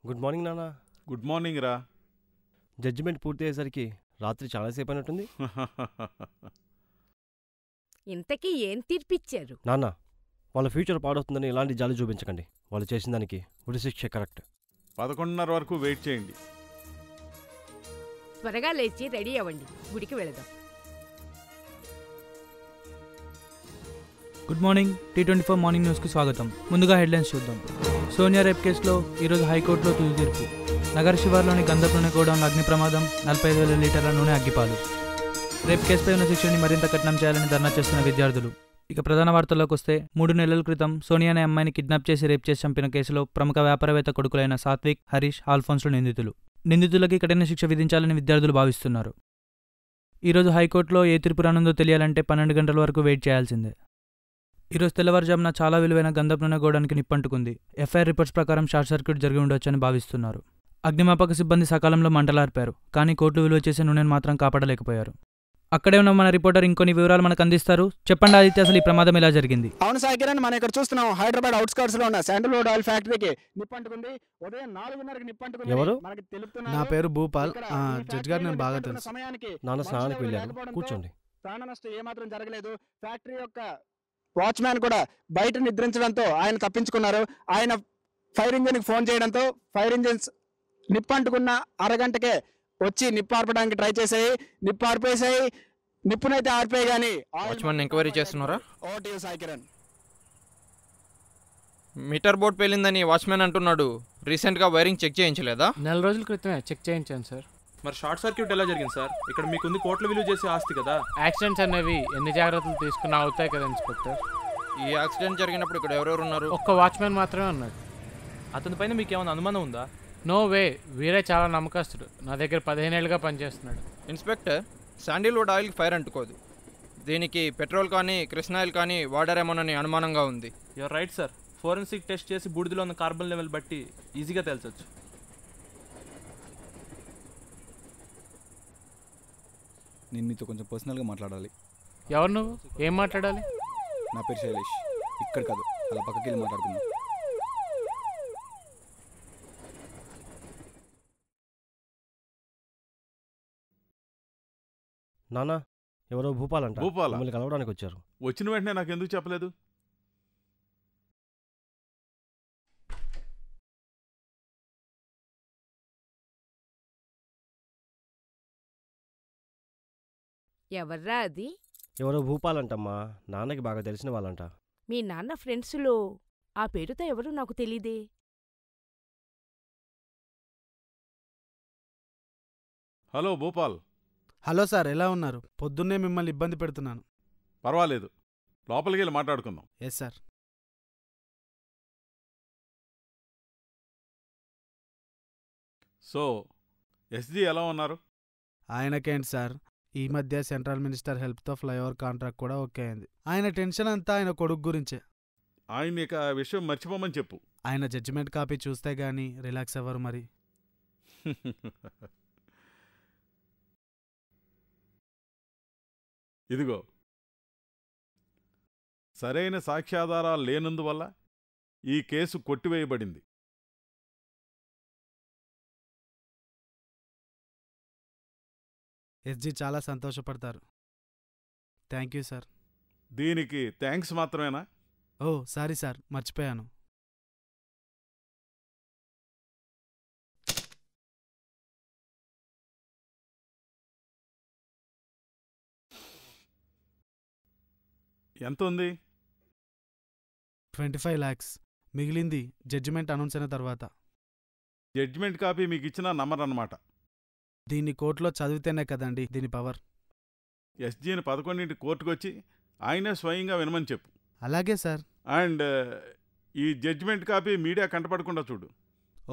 Good morning నాన్న. Good morning రా. Judgement పూర్తయ్యేసరికి రాత్రి చాలాసేపు అయినట్టుంది. ఇంతకీ ఏం తీర్పిచ్చారు? నాన్న, వాళ్ళ ఫ్యూచర్ పాడవుతుందని ఎలాంటి జాలి చూపించకండి. వాళ్ళు చేసిన దానికి ఉరి శిక్ష కరెక్ట్. 11:30 వరకు వెయిట్ చేయండి. త్వరగా లేచి రెడీ అవ్వండి, గుడికి వెళదాం. Good morning. T24 మార్నింగ్ న్యూస్కి స్వాగతం. ముందుగా హెడ్లైన్స్ చూద్దాం. సోనియా రేప్ కేసులో ఈరోజు హైకోర్టులో తుది తీర్పు. నగర శివార్లోని గంధపు నూనె గోడౌన్లో అగ్ని ప్రమాదం, 45,000 లీటర్ల నూనె అగ్గిపాలు. రేప్ కేసుపై ఉన్న శిక్షని మరింత కఠినం చేయాలని ధర్నా చేస్తున్న విద్యార్థులు. ఇక ప్రధాన వార్తల్లోకి వస్తే 3 నెలల క్రితం సోనియా అనే అమ్మాయిని కిడ్నాప్ చేసి రేప్ చేసి చంపిన కేసులో ప్రముఖ వ్యాపారవేత్త కొడుకులైన సాత్విక్, హరీష్, ఆల్ఫోన్స్లు నిందితులు. నిందితులకి కఠిన శిక్ష విధించాలని విద్యార్థులు భావిస్తున్నారు. ఈరోజు హైకోర్టులో ఏ తీర్పు రానుందో తెలియాలంటే 12 గంటల వరకు వెయిట్ చేయాల్సిందే. ఈరోజు తెల్లవారుజామున చాలా విలువైన గంధపు నూనె గోడానికి నిప్పంటుకుంది. ఎఫ్ఐఆర్ రిపోర్ట్స్ ప్రకారం షార్ట్ సర్క్యూట్ జరిగి ఉండొచ్చని భావిస్తున్నారు. అగ్నిమాపక సిబ్బంది సకాలంలో మంటలార్పారు, కానీ కోర్టులు విలువ చేసే నూనెను మాత్రం కాపాడలేకపోయారు. అక్కడే ఉన్న మన రిపోర్టర్ ఇంకొన్ని వివరాలు మనకు అందిస్తారు. చెప్పండి ఆదిత్య, అసలు ఈ ప్రమాదం ఎలా జరిగింది? అవును సాయికిరణ్, మనం ఇక్కడ చూస్తున్నాం హైదరాబాద్ అవుట్స్కర్ట్స్ లో ఉన్న శాండల్వుడ్ ఆయిల్ ఫ్యాక్టరీకి నిప్పంటుకుంది. ఉదయం 4:30కి నిప్పంటుకుంది. ఎవరు? మనకి తెలుపుతున్నారు. నా పేరు భూపాల్. జడ్జ్ గారు నేను బాగా తెలుసు. సమయానికి నాన్న స్నానానికి వెళ్ళారు, కూర్చోండి. ప్రాణ నష్టం ఏమాత్రం జరగలేదు. ఫ్యాక్టరీ యొక్క వాచ్మ్యాన్ కూడా బయట నిద్రించడంతో ఆయన తప్పించుకున్నారు. ఆయన ఫైర్ ఇంజిన్ కి ఫోన్ చేయడంతో ఫైర్ ఇంజిన్స్ నిప్పంటుకున్న అరగంటకే వచ్చి నిప్పు ఆర్పడానికి ట్రై చేసాయి. నిప్పు ఆర్పేసాయి. నిప్పునైతే ఆర్పేయి కానీ వాచ్మెన్ ఎంక్వైరీ చేస్తున్నారా? ఓటీయూ సాయికిరణ్. మీటర్ బోర్డ్ పేలిందని వాచ్మెన్ అంటున్నాడు. రీసెంట్గా వైరింగ్ చెక్ చేయించలేదా? 4 రోజుల క్రితమే చెక్ చేయించాను సార్. మరి షార్ట్ సర్క్యూట్ ఎలా జరిగింది సార్? ఇక్కడ మీకుంది కోట్ల విలువ చేసే ఆస్తి కదా. యాక్సిడెంట్స్ అనేవి ఎన్ని జాగ్రత్తలు తీసుకున్నా అవుతాయి కదా ఇన్స్పెక్టర్. ఈ యాక్సిడెంట్ జరిగినప్పుడు ఇక్కడ ఎవరెవరు ఉన్నారు? ఒక్క వాచ్మెన్ మాత్రమే ఉన్నాడు. అతని పైన మీకు ఏమైనా అనుమానం ఉందా? నో వే, వీరే చాలా నమ్మకస్తుడు. నా దగ్గర 15 ఏళ్ళుగా పనిచేస్తున్నాడు. ఇన్స్పెక్టర్, శాండిల్వుడ్ ఆయిల్కి ఫైర్ అంటుకోదు. దీనికి పెట్రోల్ కానీ కృష్ణ ఆయిల్ కానీ వాడారేమోనని అనుమానంగా ఉంది. You're right sir. Forensic test చేసి బూడిదలో ఉన్న కార్బన్ లెవెల్ బట్టి ఈజీగా తేల్చొచ్చు. నేను మీతో కొంచెం పర్సనల్గా మాట్లాడాలి. ఎవరు నువ్వు? ఏం మాట్లాడాలి? నా పేరు శైలేష్. ఇక్కడ కాదు, అలా పక్కకి వెళ్ళి మాట్లాడుకుందాం. నాన్న, ఎవరో భూపాలంట. భూపాలా? మిమ్మల్ని కలవడానికి వచ్చారు. వచ్చిన వెంటనే నాకు ఎందుకు చెప్పలేదు? ఎవర్రా అది? ఎవరో భూపాలంటమ్మా, నాన్నకి బాగా తెలిసిన వాళ్ళంట. మీ నాన్న ఫ్రెండ్స్లో ఆ పేరుతో ఎవరు నాకు తెలీదే. హలో భూపాల్. హలో సార్, ఎలా ఉన్నారు? పొద్దున్నే మిమ్మల్ని ఇబ్బంది పెడుతున్నాను. పర్వాలేదు, లోపలికి వెళ్ళి మాట్లాడుకుందాం. Yes sir. సో ఎస్జీ ఎలా ఉన్నారు? ఆయనకేంటి సార్, ఈ మధ్య సెంట్రల్ మినిస్టర్ హెల్ప్తో ఫ్లైఓవర్ కాంట్రాక్ట్ కూడా ఓకే అయింది. ఆయన టెన్షన్ అంతా ఆయన కొడుకు గురించే. ఆయన ఇక ఆ విషయం మర్చిపోమని చెప్పు. ఆయన జడ్జిమెంట్ కాపీ చూస్తే గానీ రిలాక్స్ అవ్వరు మరి. ఇదిగో, సరైన సాక్ష్యాధారాలు లేనందువల్ల ఈ కేసు కొట్టివేయబడింది. ఎస్జీ చాలా సంతోషపడతారు. Thank you sir. దీనికి థ్యాంక్స్ మాత్రమేనా? ఓ సారీ సార్, మర్చిపోయాను. ఎంత ఉంది? 25 lakhs. మిగిలింది జడ్జిమెంట్ అనౌన్స్ అయిన తర్వాత. జడ్జిమెంట్ కాపీ మీకు ఇచ్చినా నమ్మరన్నమాట. దీన్ని కోర్టులో చదివితేనే కదండి దీని పవర్. ఎస్జీని 11 కోర్టుకొచ్చి ఆయనే స్వయంగా వినమని చెప్పు. అలాగే సార్. అండ్ ఈ జడ్జిమెంట్ కాపీ మీడియా కంటపడకుండా చూడు.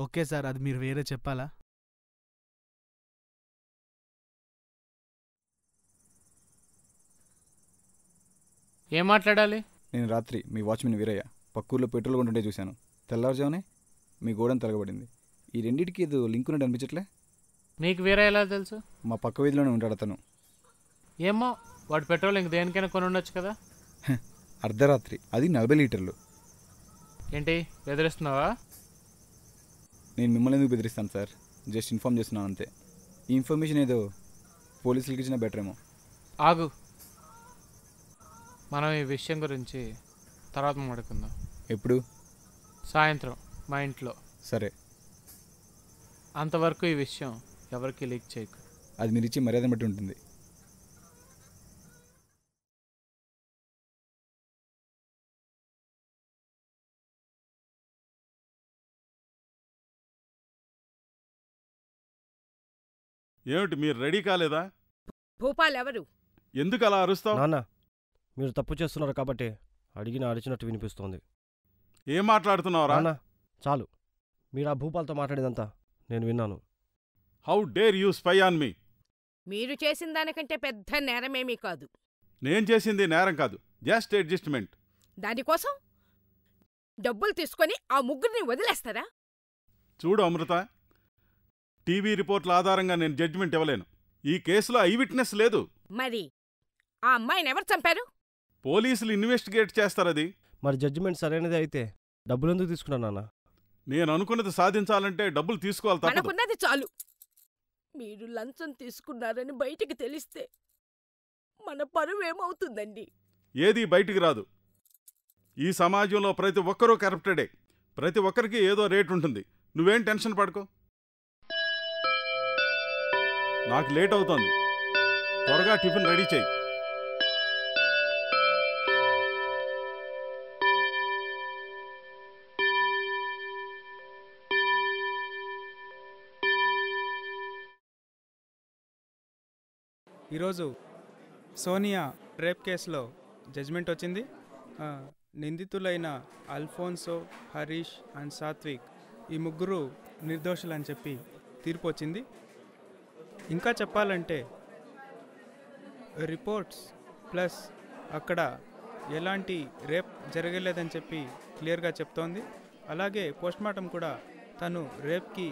ఓకే సార్, అది మీరు వేరే చెప్పాలా? ఏం మాట్లాడాలి? నేను రాత్రి మీ వాచ్మెన్ వీరయ్య పక్కూర్లో పెట్రోల్ కొంటుంటే చూశాను. తెల్లవారుజామునే మీ గోడను తలగబడింది. ఈ రెండింటికి ఏదో లింక్ ఉన్నట్టు అనిపించట్లే? నీకు వీర ఎలా తెలుసు? మా పక్క వీధిలోనే ఉంటాడు అతను. ఏమో, వాడు పెట్రోల్ ఇంక దేనికైనా కొని ఉండొచ్చు కదా. అర్ధరాత్రి, అది 40 లీటర్లు. ఏంటి బెదిరిస్తున్నావా? నేను మిమ్మల్ని ఎందుకు బెదిరిస్తాను సార్, జస్ట్ ఇన్ఫామ్ చేస్తున్నాను అంతే. ఈ ఇన్ఫర్మేషన్ ఏదో పోలీసులకి ఇచ్చినా బెటర్ ఏమో. ఆగు, మనం ఈ విషయం గురించి తర్వాత మాట్లాడుకుందాం. ఎప్పుడు? సాయంత్రం మా ఇంట్లో. సరే. అంతవరకు ఈ విషయం ఎవరికి లీక్ చేయకు. అది మీరు ఇచ్చే మర్యాదను బట్టి ఉంటుంది. ఏమిటి మీరు రెడీ కాలేదా? భూపాల్ ఎవరు? ఎందుకు అలా అరుస్తావు? నాన్న, మీరు తప్పు చేస్తున్నారు కాబట్టి అడిచినట్టు వినిపిస్తోంది. ఏం మాట్లాడుతున్నావురా? నాన్న, చాలు. మీరు ఆ భూపాల్తో మాట్లాడేదంతా నేను విన్నాను. How dare you spy on me? మీరు చేసిన దానికంటే పెద్ద నేరమేమీ కాదు. నేను చేసింది నేరం కాదు, జస్ట్ అడ్జస్ట్మెంట్. దానికోసం డబ్బులు తీసుకొని ఆ ముగ్గురిని వదిలేస్తారా? చూడు అమృత, టీవీ రిపోర్ట్ల ఆధారంగా నేను జడ్జిమెంట్ ఇవ్వలేను. ఈ కేసులో ఐ విట్నెస్ లేదు. మరి ఆ అమ్మాయిని ఎవరు చంపారు? పోలీసులు ఇన్వెస్టిగేట్ చేస్తారది. మరి జడ్జిమెంట్ సరైనదే అయితే డబ్బులు ఎందుకు తీసుకున్నాను నాన్న? నేను అనుకున్నది సాధించాలంటే డబ్బులు తీసుకోవాలి తప్పదు. మనకున్నది చాలు. మీరు లంచం తీసుకున్నారని బయటికి తెలిస్తే మన పరువు ఏమవుతుందండి? ఏదీ బయటికి రాదు. ఈ సమాజంలో ప్రతి ఒక్కరూ కరప్టెడే. ప్రతి ఒక్కరికి ఏదో రేట్ ఉంటుంది. నువ్వేం టెన్షన్ పడుకో. నాకు లేట్ అవుతోంది, త్వరగా టిఫిన్ రెడీ చేయి. ఈరోజు సోనియా రేప్ కేసులో జడ్జిమెంట్ వచ్చింది. నిందితులైన అల్ఫోన్సో, హరీష్ అండ్ సాత్విక్ ఈ ముగ్గురు నిర్దోషులని చెప్పి తీర్పు వచ్చింది. ఇంకా చెప్పాలంటే రిపోర్ట్స్ ప్లస్ అక్కడ ఎలాంటి రేప్ జరగలేదని చెప్పి క్లియర్గా చెప్తోంది. అలాగే పోస్ట్మార్టం కూడా తను రేప్కి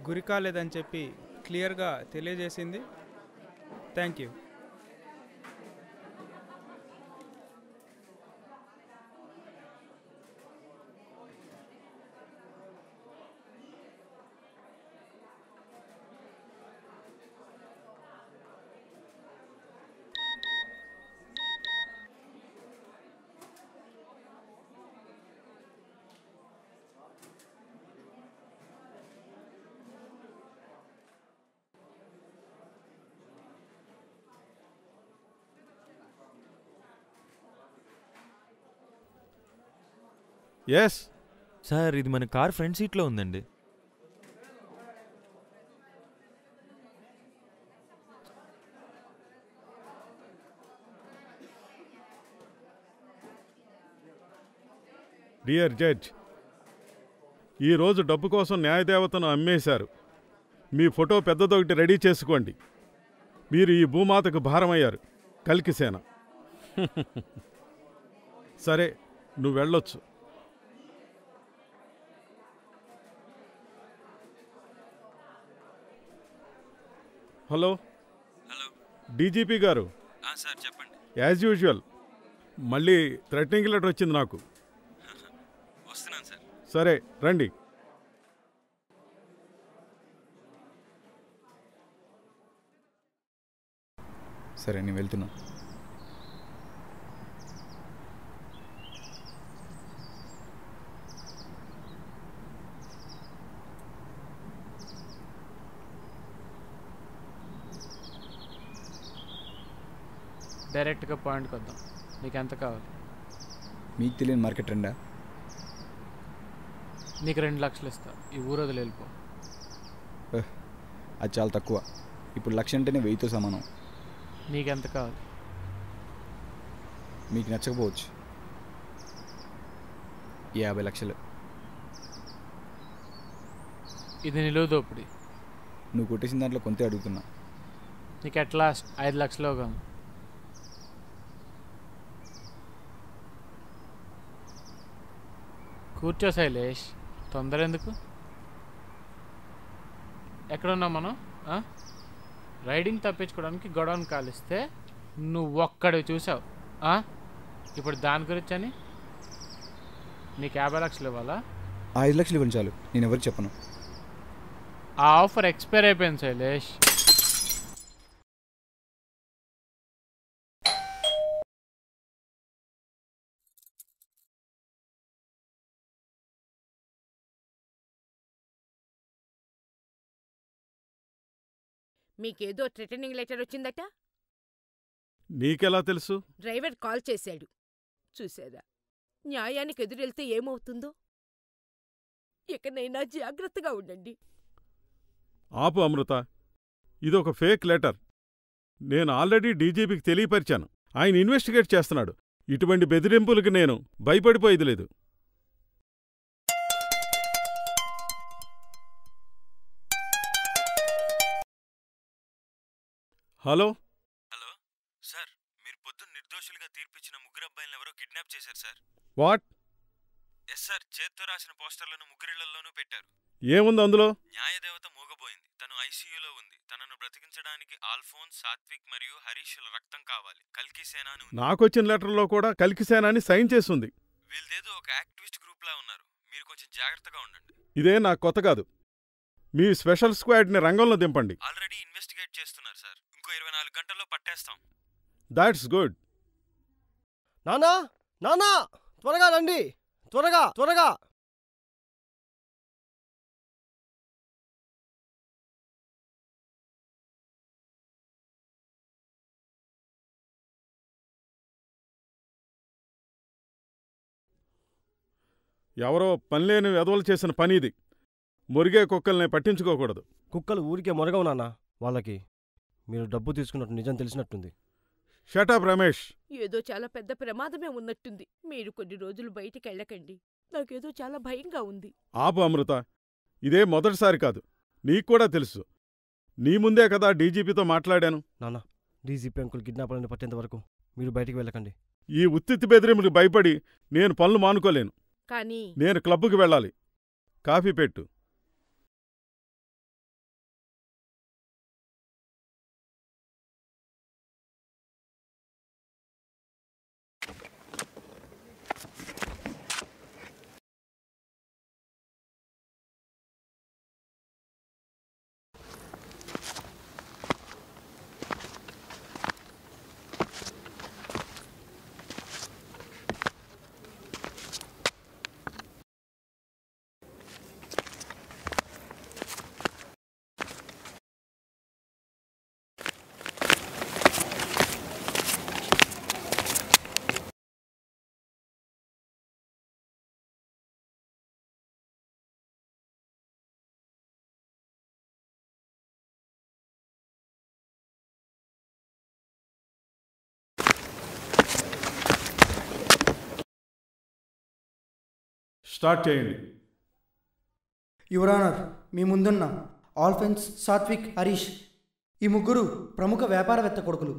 గురి కాలేదని చెప్పి క్లియర్గా తెలియజేసింది. Thank you. ఎస్ సార్, ఇది మన కార్ ఫ్రంట్ సీట్లో ఉందండి. డియర్ జడ్జ్, ఈరోజు డబ్బు కోసం న్యాయదేవతను అమ్మేశారు. మీ ఫోటో పెద్దదొకటి రెడీ చేసుకోండి. మీరు ఈ భూమాతకు భారమయ్యారు. కల్కిసేన. సరే, నువ్వు వెళ్ళొచ్చు. హలో హలో, డీజీపీ గారు. సార్ చెప్పండి. యాజ్ యూజువల్ మళ్ళీ థ్రెటనింగ్ లెటర్ వచ్చింది నాకు. వస్తున్నాను సార్. సరే రండి. సరే, నేను వెళ్తున్నా. డైరెక్ట్గా పాయింట్కి వద్దాం. నీకు ఎంత కావాలి? మీకు తెలియని మార్కెట్ రెండా? నీకు 2 లక్షలు ఇస్తా. ఈ ఊరు వదిలి వెళ్ళిపో. అది చాలా తక్కువ. ఇప్పుడు 1,00,000 అంటేనే 1000తో సమానం. నీకెంత కావాలి? మీకు నచ్చకపోవచ్చు. 50 లక్షలు. ఇది నిలువు దోపిడి. నువ్వు కొట్టేసిన దాంట్లో కొంతే అడుగుతున్నా. నీకు ఎట్ లాస్ట్ 5 లక్షలు కాదు. కూర్చో శైలేష్, తొందర ఎందుకు? ఎక్కడున్నాం మనం? రైడింగ్ తప్పించుకోవడానికి గొడవను కాలిస్తే నువ్వు ఒక్కడు చూసావు. ఇప్పుడు దాని గురించి అని నీకు 50 లక్షలు ఇవ్వాలా? 5 లక్షలు ఇవ్వండి చాలు, నేను ఎవరికి చెప్పను. ఆ ఆఫర్ ఎక్స్పైర్ అయిపోయింది శైలేష్. మీకేదో థ్రెటనింగ్ లెటర్ వచ్చిందట. నీకెలా తెలుసు? డ్రైవర్ కాల్ చేశాడు. చూసారా, న్యాయానికి ఎదురెళ్తే ఏమవుతుందో. ఇకనైనా జాగ్రత్తగా ఉండండి. ఆపు అమృత, ఇదొక ఫేక్ లెటర్. నేను ఆల్రెడీ డీజీపీకి తెలియపరిచాను. ఆయన ఇన్వెస్టిగేట్ చేస్తున్నాడు. ఇటువంటి బెదిరింపులకి నేను భయపడిపోయేది లేదు. హలో హలో సార్, మీరు పొద్దున్న నిర్దోషులుగా తీర్పిచ్చిన ముగ్గురు అబ్బాయిలను ఎవరో కిడ్నాప్ చేశారు సార్. వాట్? ఎస్ సార్, చేత్తో రాసిన పోస్టర్లను ముగ్గురిళ్లలోనూ పెట్టారు. ఏముంది అందులో? న్యాయదేవత మూగబోయింది. తను ఐసీయూలో ఉంది. తనను బ్రతికించడానికి ఆల్ఫోన్స్, సాత్విక్ మరియు హరీష్ల రక్తం కావాలి. కల్కి సేన అని ఉంది. నాకొచ్చిన లెటర్లో కూడా కల్కి సేన అని సైన్ చేస్తుంది. వీళ్ళదేదో ఒక యాక్టివిస్ట్ గ్రూప్లా ఉన్నారు. మీరు కొంచెం జాగ్రత్తగా ఉండండి. ఇదే నాకు కొత్త కాదు. మీ స్పెషల్ స్క్వాడ్ని రంగంలో దింపండి. ఆల్రెడీ ఇన్వెస్టిగేట్ చేస్తున్నారు సార్. ఇంకో 24 గంటల్లో పట్టేస్తాం. That's good. నానా, నానా, త్వరగా రండి, త్వరగా త్వరగా. ఎవరో పనిలేని వెధవలు చేసిన పని ఇది. మురిగే కుక్కల్ని పట్టించుకోకూడదు. కుక్కలు ఊరికే మొరగవు నాన్న. వాళ్ళకి మీరు డబ్బు తీసుకున్నట్టు నిజం తెలిసినట్టుంది. షటప్ రమేష్. ఏదో చాలా పెద్ద ప్రమాదమే ఉన్నట్టుంది. మీరు కొన్ని రోజులు బయటికెళ్ళకండి. నాకేదో చాలా భయంగా ఉంది. ఆపు అమృత, ఇదే మొదటిసారి కాదు. నీక్కూడా తెలుసు. నీ ముందే కదా డీజీపీతో మాట్లాడాను. నాన్న, డీజీపీ అంకుల్ కిడ్నాపర్ని పట్టేంత వరకు మీరు బయటికి వెళ్ళకండి. ఈ ఉత్తిత్తి బెదిరింపులకు భయపడి నేను పనులు మానుకోలేను. కానీ నేను క్లబ్కి వెళ్ళాలి. కాఫీ పెట్టు. స్టార్ట్ చేయండి. యువర్ ఆనర్, మీ ముందున్న ఆల్ఫెన్స్, సాత్విక్, హరీష్ ఈ ముగ్గురు ప్రముఖ వ్యాపారవేత్త కొడుకులు.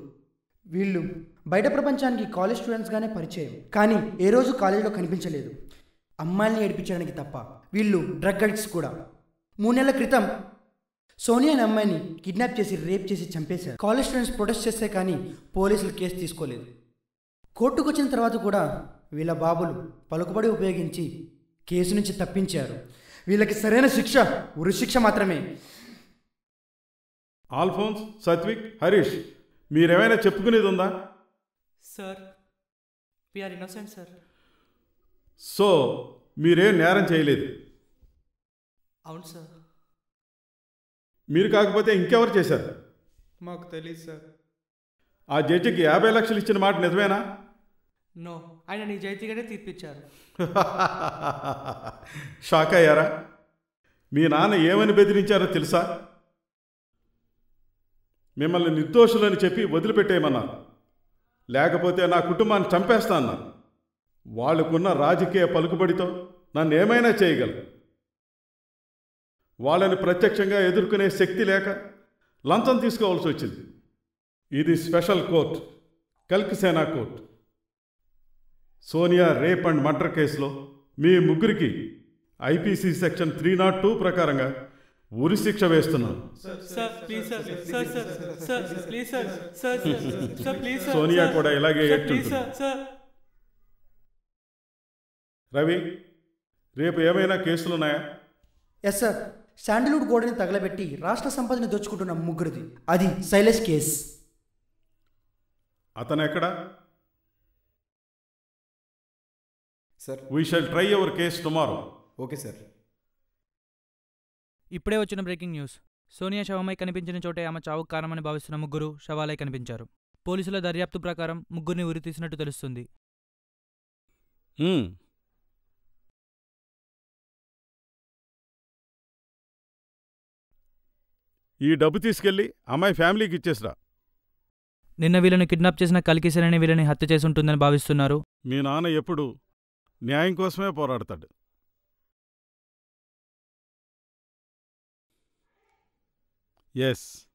వీళ్ళు బయట ప్రపంచానికి కాలేజ్ స్టూడెంట్స్గానే పరిచయం, కానీ ఏ రోజు కాలేజీలో కనిపించలేదు. అమ్మాయిల్ని ఏడిపించడానికి తప్ప. వీళ్ళు డ్రగ్ అడిక్ట్స్ కూడా. 3 నెలల క్రితం సోనియా అనే అమ్మాయిని కిడ్నాప్ చేసి రేప్ చేసి చంపేశారు. కాలేజ్ స్టూడెంట్స్ ప్రొటెస్ట్ చేస్తే కానీ పోలీసులు కేసు తీసుకోలేదు. కోర్టుకు వచ్చిన తర్వాత కూడా వీళ్ళ బాబులు పలుకుబడి ఉపయోగించి కేసు నుంచి తప్పించారు. వీళ్ళకి సరైన శిక్ష ఉరిశిక్ష మాత్రమే. ఆల్ఫోన్స్, సాత్విక్, హరీష్, మీరేమైనా చెప్పుకునేది ఉందా? Sir, we are innocent sir. So మీరేం నేరం చేయలేదు? అవును సార్. మీరు కాకపోతే ఇంకెవరు చేశారు? మాకు తెలియదు సార్. ఆ జడ్జికి 50 లక్షలు ఇచ్చిన మాట నిజమేనా? నో, ఆయన నిజాయితీగానే తీర్పిచ్చారు. షాక్ అయ్యారా? మీ నాన్న ఏమని బెదిరించారో తెలుసా? మిమ్మల్ని నిర్దోషులని చెప్పి వదిలిపెట్టేయమన్నారు. లేకపోతే నా కుటుంబాన్ని చంపేస్తా అన్నారు. వాళ్ళకున్న రాజకీయ పలుకుబడితో నన్ను ఏమైనా చేయగలరు. వాళ్ళని ప్రత్యక్షంగా ఎదుర్కొనే శక్తి లేక లంచం తీసుకోవాల్సి వచ్చింది. ఇది స్పెషల్ కోర్టు, కల్కి సేనా court. Sonia rape and murder కేసులో మీ ముగ్గురికి ఐపీసీ సెక్షన్ 302 ప్రకారంగా ఉరిశిక్ష వేస్తున్నాను. సోనియా కూడా ఇలాగే ఏడ్చుంటుంది. రవి, రేపు ఏమైనా కేసులున్నాయా? Yes sir. శాండిల్వుడ్ గోడని తగలబెట్టి రాష్ట్ర సంపదని దోచుకుంటున్న ముగ్గురిది. అది శైలేష్ కేస్. అతనెక్కడా? Sir we shall try your case tomorrow. Okay sir. ఇప్పుడే వచ్చిన బ్రేకింగ్ న్యూస్. సోనియా శవమై కనిపించిన చోటే ఆమె చావుకు కారణమని భావిస్తున్న ముగ్గురు శవాలై కనిపించారు. పోలీసుల దర్యాప్తు ప్రకారం ముగ్గురిని ఉరి తీసినట్టు తెలుస్తుంది. ఈ డబ్బు తీసుకెళ్ళి అమ్మాయి ఫ్యామిలీకి ఇచ్చేసిరా. నిన్న వీళ్ళని కిడ్నాప్ చేసిన కల్కి సేనని వీళ్ళని హత్య చేసి ఉంటుందని భావిస్తున్నారు. మీ నాన్న ఎప్పుడు న్యాయం కోసమే పోరాడతాడు. ఎస్.